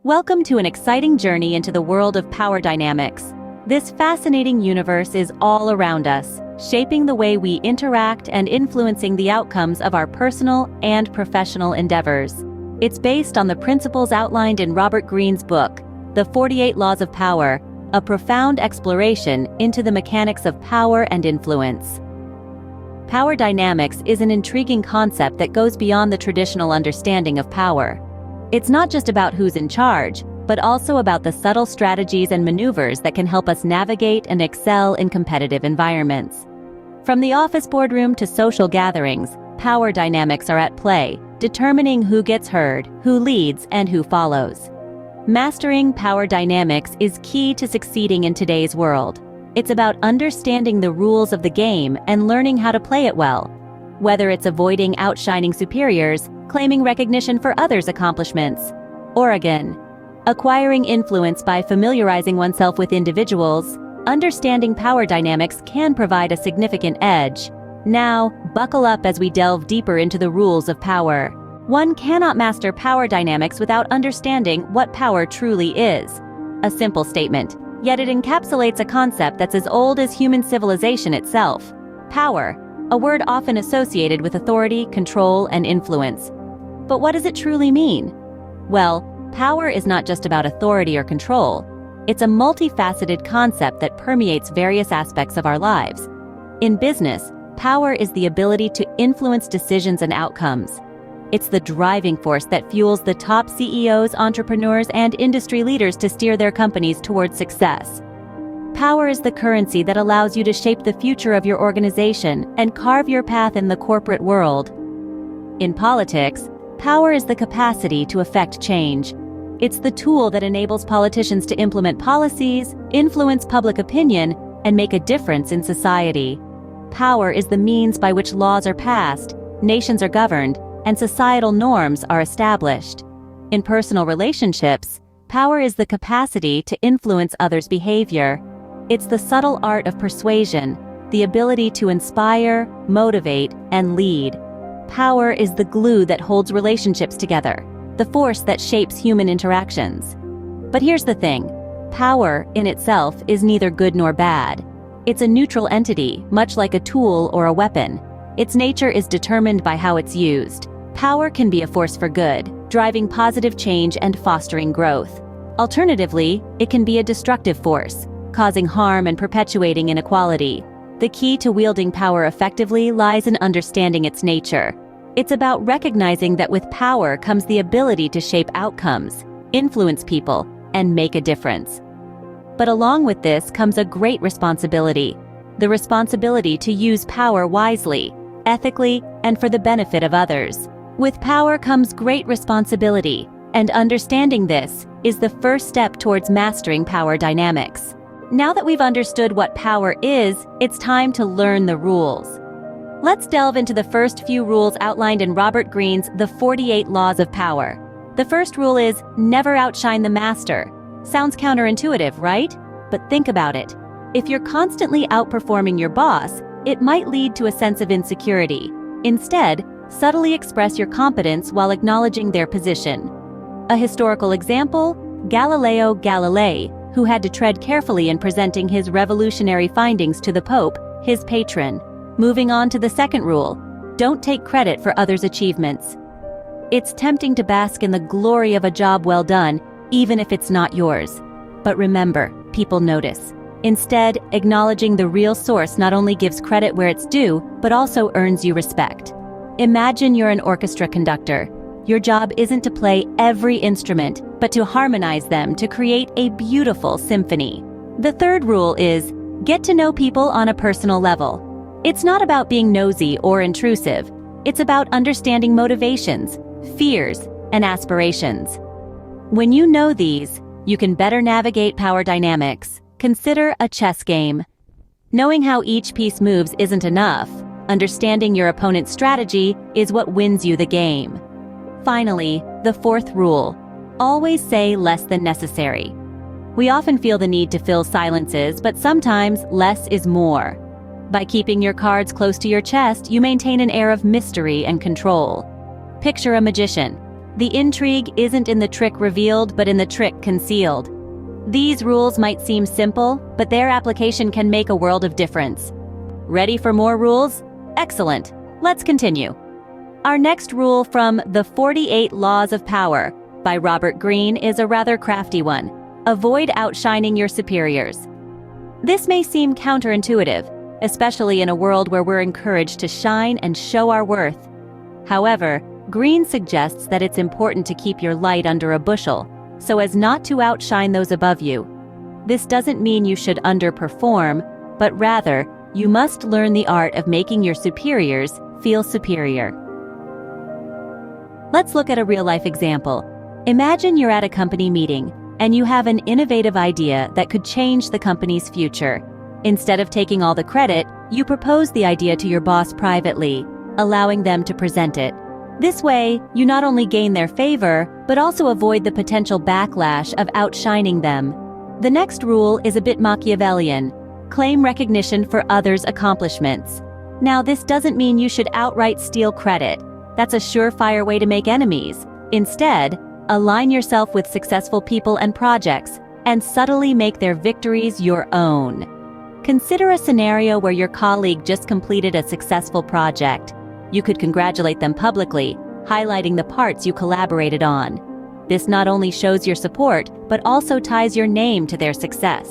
Welcome to an exciting journey into the world of power dynamics. This fascinating universe is all around us, shaping the way we interact and influencing the outcomes of our personal and professional endeavors. It's based on the principles outlined in Robert Greene's book, The 48 Laws of Power, a profound exploration into the mechanics of power and influence. Power dynamics is an intriguing concept that goes beyond the traditional understanding of power. It's not just about who's in charge, but also about the subtle strategies and maneuvers that can help us navigate and excel in competitive environments. From the office boardroom to social gatherings, power dynamics are at play, determining who gets heard, who leads, and who follows. Mastering power dynamics is key to succeeding in today's world. It's about understanding the rules of the game and learning how to play it well. Whether it's avoiding outshining superiors, claiming recognition for others' accomplishments, or again, acquiring influence by familiarizing oneself with individuals, understanding power dynamics can provide a significant edge. Now, buckle up as we delve deeper into the rules of power. One cannot master power dynamics without understanding what power truly is. A simple statement, yet it encapsulates a concept that's as old as human civilization itself. Power, a word often associated with authority, control, and influence. But what does it truly mean? Well, power is not just about authority or control. It's a multifaceted concept that permeates various aspects of our lives. In business, power is the ability to influence decisions and outcomes. It's the driving force that fuels the top CEOs, entrepreneurs, and industry leaders to steer their companies towards success. Power is the currency that allows you to shape the future of your organization and carve your path in the corporate world. In politics, power is the capacity to effect change. It's the tool that enables politicians to implement policies, influence public opinion, and make a difference in society. Power is the means by which laws are passed, nations are governed, and societal norms are established. In personal relationships, power is the capacity to influence others' behavior. It's the subtle art of persuasion, the ability to inspire, motivate, and lead. Power is the glue that holds relationships together, the force that shapes human interactions. But here's the thing, power in itself is neither good nor bad. It's a neutral entity, much like a tool or a weapon. Its nature is determined by how it's used. Power can be a force for good, driving positive change and fostering growth. Alternatively, it can be a destructive force, causing harm and perpetuating inequality. The key to wielding power effectively lies in understanding its nature. It's about recognizing that with power comes the ability to shape outcomes, influence people, and make a difference. But along with this comes a great responsibility. The responsibility to use power wisely, ethically, and for the benefit of others. With power comes great responsibility, and understanding this is the first step towards mastering power dynamics. Now that we've understood what power is, it's time to learn the rules. Let's delve into the first few rules outlined in Robert Greene's The 48 Laws of Power. The first rule is, never outshine the master. Sounds counterintuitive, right? But think about it. If you're constantly outperforming your boss, it might lead to a sense of insecurity. Instead, subtly express your competence while acknowledging their position. A historical example, Galileo Galilei, who had to tread carefully in presenting his revolutionary findings to the Pope, his patron. Moving on to the second rule, don't take credit for others' achievements. It's tempting to bask in the glory of a job well done, even if it's not yours. But remember, people notice. Instead, acknowledging the real source not only gives credit where it's due, but also earns you respect. Imagine you're an orchestra conductor. Your job isn't to play every instrument, but to harmonize them to create a beautiful symphony. The third rule is, get to know people on a personal level. It's not about being nosy or intrusive. It's about understanding motivations, fears, and aspirations. When you know these, you can better navigate power dynamics. Consider a chess game. Knowing how each piece moves isn't enough. Understanding your opponent's strategy is what wins you the game. Finally, the fourth rule, always say less than necessary. We often feel the need to fill silences, but sometimes less is more. By keeping your cards close to your chest, you maintain an air of mystery and control. Picture a magician. The intrigue isn't in the trick revealed, but in the trick concealed. These rules might seem simple, but their application can make a world of difference. Ready for more rules? Excellent. Let's continue. Our next rule from The 48 Laws of Power by Robert Greene is a rather crafty one. Avoid outshining your superiors. This may seem counterintuitive, especially in a world where we're encouraged to shine and show our worth. However, Greene suggests that it's important to keep your light under a bushel, so as not to outshine those above you. This doesn't mean you should underperform, but rather, you must learn the art of making your superiors feel superior. Let's look at a real-life example. Imagine you're at a company meeting, and you have an innovative idea that could change the company's future. Instead of taking all the credit, you propose the idea to your boss privately, allowing them to present it. This way, you not only gain their favor, but also avoid the potential backlash of outshining them. The next rule is a bit Machiavellian. Claim recognition for others' accomplishments. Now, this doesn't mean you should outright steal credit. That's a surefire way to make enemies. Instead, align yourself with successful people and projects, and subtly make their victories your own. Consider a scenario where your colleague just completed a successful project. You could congratulate them publicly, highlighting the parts you collaborated on. This not only shows your support, but also ties your name to their success.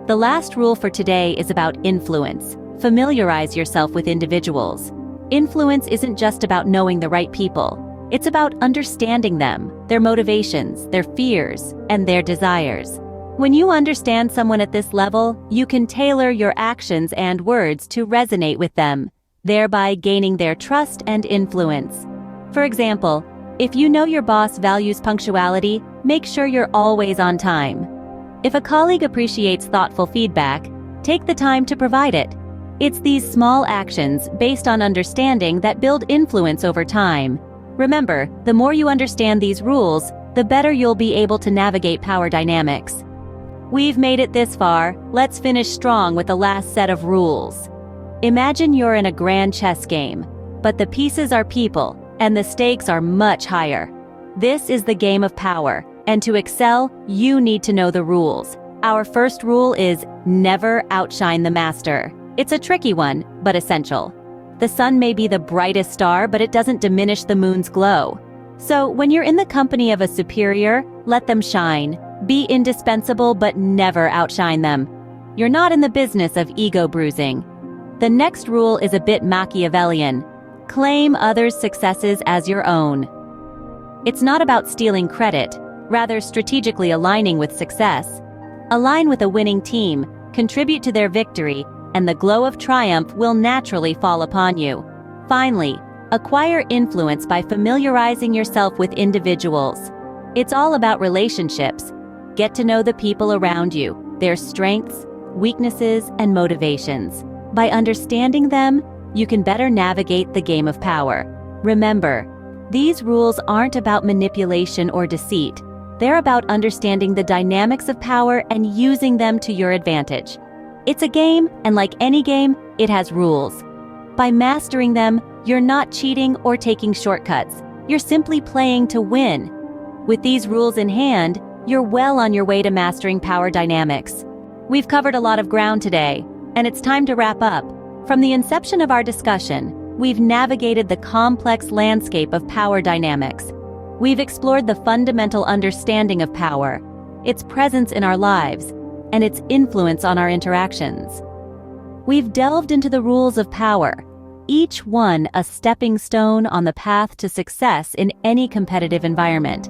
The last rule for today is about influence. Familiarize yourself with individuals. Influence isn't just about knowing the right people. It's about understanding them, their motivations, their fears, and their desires. When you understand someone at this level, you can tailor your actions and words to resonate with them, thereby gaining their trust and influence. For example, if you know your boss values punctuality, make sure you're always on time. If a colleague appreciates thoughtful feedback, take the time to provide it. It's these small actions based on understanding that build influence over time. Remember, the more you understand these rules, the better you'll be able to navigate power dynamics. We've made it this far, let's finish strong with the last set of rules. Imagine you're in a grand chess game, but the pieces are people, and the stakes are much higher. This is the game of power, and to excel, you need to know the rules. Our first rule is never outshine the master. It's a tricky one, but essential. The sun may be the brightest star, but it doesn't diminish the moon's glow. So when you're in the company of a superior, let them shine. Be indispensable, but never outshine them. You're not in the business of ego bruising. The next rule is a bit Machiavellian. Claim others' successes as your own. It's not about stealing credit, rather strategically aligning with success. Align with a winning team, contribute to their victory, and the glow of triumph will naturally fall upon you. Finally, acquire influence by familiarizing yourself with individuals. It's all about relationships. Get to know the people around you, their strengths, weaknesses, and motivations. By understanding them, you can better navigate the game of power. Remember, these rules aren't about manipulation or deceit. They're about understanding the dynamics of power and using them to your advantage. It's a game, and like any game, it has rules. By mastering them, you're not cheating or taking shortcuts. You're simply playing to win. With these rules in hand, you're well on your way to mastering power dynamics. We've covered a lot of ground today, and it's time to wrap up. From the inception of our discussion, we've navigated the complex landscape of power dynamics. We've explored the fundamental understanding of power, its presence in our lives, and its influence on our interactions. We've delved into the rules of power, each one a stepping stone on the path to success in any competitive environment.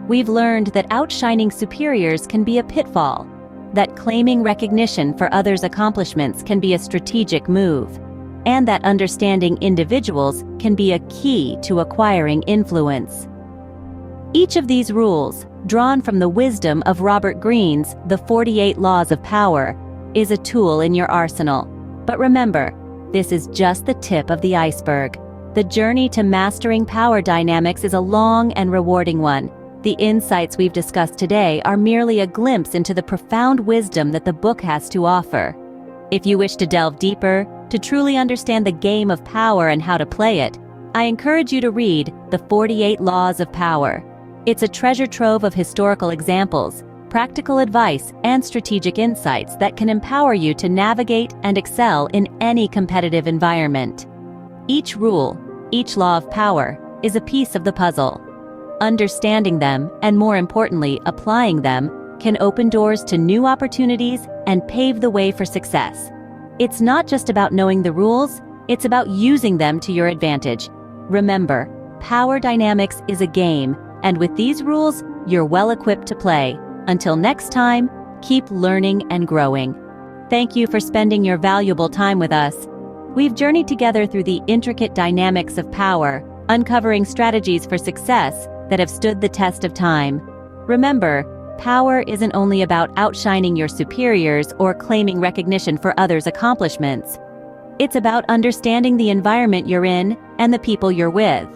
We've learned that outshining superiors can be a pitfall, that claiming recognition for others' accomplishments can be a strategic move, and that understanding individuals can be a key to acquiring influence. Each of these rules, drawn from the wisdom of Robert Greene's The 48 Laws of Power, is a tool in your arsenal. But remember, this is just the tip of the iceberg. The journey to mastering power dynamics is a long and rewarding one. The insights we've discussed today are merely a glimpse into the profound wisdom that the book has to offer. If you wish to delve deeper, to truly understand the game of power and how to play it, I encourage you to read The 48 Laws of Power. It's a treasure trove of historical examples, practical advice, and strategic insights that can empower you to navigate and excel in any competitive environment. Each rule, each law of power, is a piece of the puzzle. Understanding them, and more importantly, applying them, can open doors to new opportunities and pave the way for success. It's not just about knowing the rules, it's about using them to your advantage. Remember, power dynamics is a game, and with these rules, you're well equipped to play. Until next time, keep learning and growing. Thank you for spending your valuable time with us. We've journeyed together through the intricate dynamics of power, uncovering strategies for success that have stood the test of time. Remember, power isn't only about outshining your superiors or claiming recognition for others' accomplishments. It's about understanding the environment you're in and the people you're with.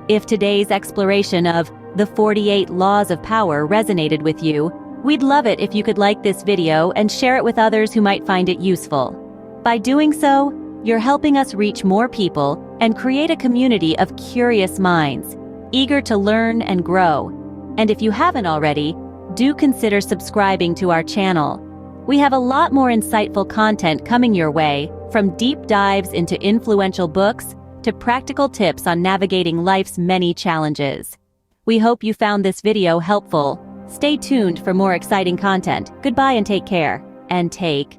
If today's exploration of the 48 Laws of Power resonated with you, we'd love it if you could like this video and share it with others who might find it useful. By doing so, you're helping us reach more people and create a community of curious minds, eager to learn and grow. And if you haven't already, do consider subscribing to our channel. We have a lot more insightful content coming your way, from deep dives into influential books to practical tips on navigating life's many challenges. We hope you found this video helpful. Stay tuned for more exciting content. Goodbye and take care. And take